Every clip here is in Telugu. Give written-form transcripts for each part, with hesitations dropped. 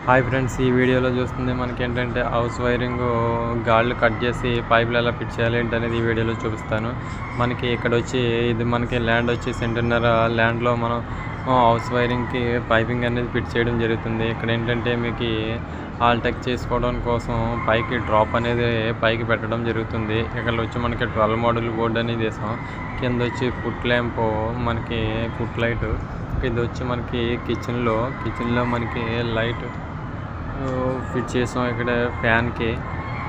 హాయ్ ఫ్రెండ్స్, ఈ వీడియోలో చూస్తుంది మనకేంటంటే హౌస్ వైరింగ్ గాళ్ళు కట్ చేసి పైపులు ఎలా ఫిట్ చేయాలి ఏంటనేది ఈ వీడియోలో చూపిస్తాను. మనకి ఇక్కడ వచ్చి ఇది మనకి ల్యాండ్ వచ్చి సెంటున్నర ల్యాండ్లో మనం హౌస్ వైరింగ్కి పైపింగ్ అనేది ఫిట్ చేయడం జరుగుతుంది. ఇక్కడ ఏంటంటే మీకు ఆల్టెక్ చేసుకోవడం కోసం పైకి డ్రాప్ అనేది పైకి పెట్టడం జరుగుతుంది. ఇక్కడ వచ్చి మనకి 12 మోడల్ బోర్డు అనేది వేసాం. కింద వచ్చి ఫుట్ ల్యాంప్, మనకి ఫుట్ లైట్. ఇది వచ్చి మనకి కిచెన్లో మనకి లైట్ ఫిట్ చేసాం. ఇక్కడ ఫ్యాన్కి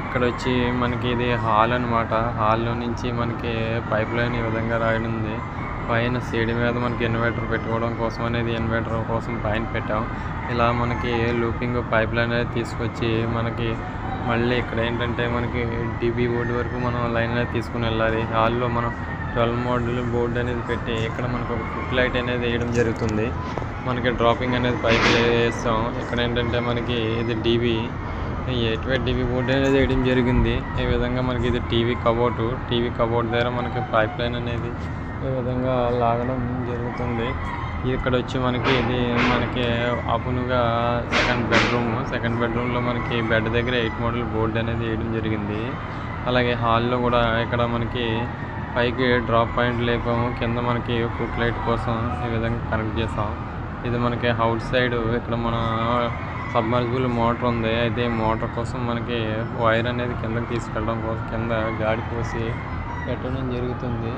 ఇక్కడ వచ్చి మనకి ఇది హాల్ అనమాట. హాల్లో నుంచి మనకి పైప్ లైన్ ఈ విధంగా రాయనుంది. పైన సీడీ మీద మనకి ఇన్వర్టర్ పెట్టుకోవడం కోసం అనేది ఇన్వర్టర్ కోసం పైన పెట్టాం. ఇలా మనకి లూపింగ్ పైప్ లైన్ అనేది తీసుకొచ్చి మనకి మళ్ళీ ఇక్కడ ఏంటంటే మనకి డీబీ బోర్డు వరకు మనం లైన్ అనేది తీసుకుని వెళ్ళాలి. హాల్లో మనం 12 మోడల్ బోర్డు అనేది పెట్టి ఇక్కడ మనకు ఒక ఫుట్ లైట్ అనేది వేయడం జరుగుతుంది. మనకి డ్రాపింగ్ అనేది పైకి వేస్తాం. ఇక్కడ ఏంటంటే మనకి ఇది డీబీ 8 డీబీ బోర్డు అనేది వేయడం జరిగింది. ఈ విధంగా మనకి ఇది టీవీ కబోర్డ్ దగ్గర మనకి పైప్ లైన్ అనేది ఈ విధంగా లాగడం జరుగుతుంది. ఇక్కడ వచ్చి మనకి ఇది మనకి అపునుగా సెకండ్ బెడ్రూమ్లో మనకి బెడ్ దగ్గర 8 మోడల్ బోర్డు అనేది వేయడం జరిగింది. అలాగే హాల్లో కూడా ఇక్కడ మనకి పైకి డ్రాప్ పాయింట్ లేపాము. కింద మనకి ఫుట్ లైట్ కోసం ఈ విధంగా కనెక్ట్ చేసాం. ఇది మనకి అవుట్ సైడ్ ఇక్కడ మన సబ్మర్జిబుల్ మోటార్ ఉంది. అయితే మోటార్ కోసం మనకి వైర్ అనేది కిందకి తీసుకెళ్ళడం కోసం కింద గాడి పోసి పెట్టడం జరుగుతుంది.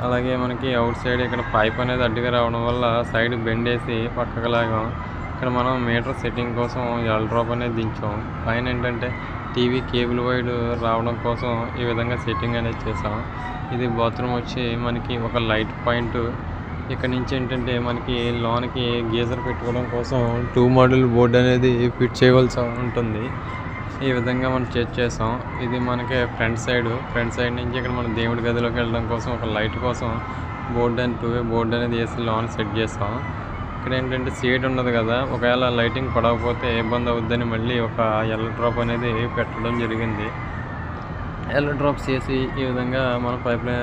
అలాగే మనకి అవుట్ సైడ్ ఇక్కడ పైప్ అనేది అడ్డుగా రావడం వల్ల సైడ్ బెండ్ వేసి పక్కకు లాగాం. ఇక్కడ మనం మీటర్ సెట్టింగ్ కోసం ఎల్ డ్రాప్ అనేది దించాం. పైన ఏంటంటే టీవీ కేబుల్ వైడ్ రావడం కోసం ఈ విధంగా సెట్టింగ్ అనేది చేసాం. ఇది బాత్రూమ్ వచ్చి మనకి ఒక లైట్ పాయింట్. ఇక్కడ నుంచి ఏంటంటే మనకి లోనికి గీజర్ పెట్టుకోవడం కోసం 2 మోడల్ బోర్డు అనేది ఫిట్ చేయవలసి ఉంటుంది. ఈ విధంగా మనం చేసాం. ఇది మనకి ఫ్రంట్ సైడ్ నుంచి ఇక్కడ మన దేవుడి గదిలోకి వెళ్ళడం కోసం ఒక లైట్ కోసం బోర్డు అని 2 బోర్డు అనేది వేసి లోన్ సెట్ చేస్తాం. ఇక్కడ ఏంటంటే సీట్ ఉండదు కదా, ఒకవేళ లైటింగ్ పడకపోతే ఇబ్బంది అవుద్దని మళ్ళీ ఒక ఎల్ డ్రాప్ అనేది పెట్టడం జరిగింది. ఎల్ డ్రాప్స్ చేసి ఈ విధంగా మన పైప్ లైన్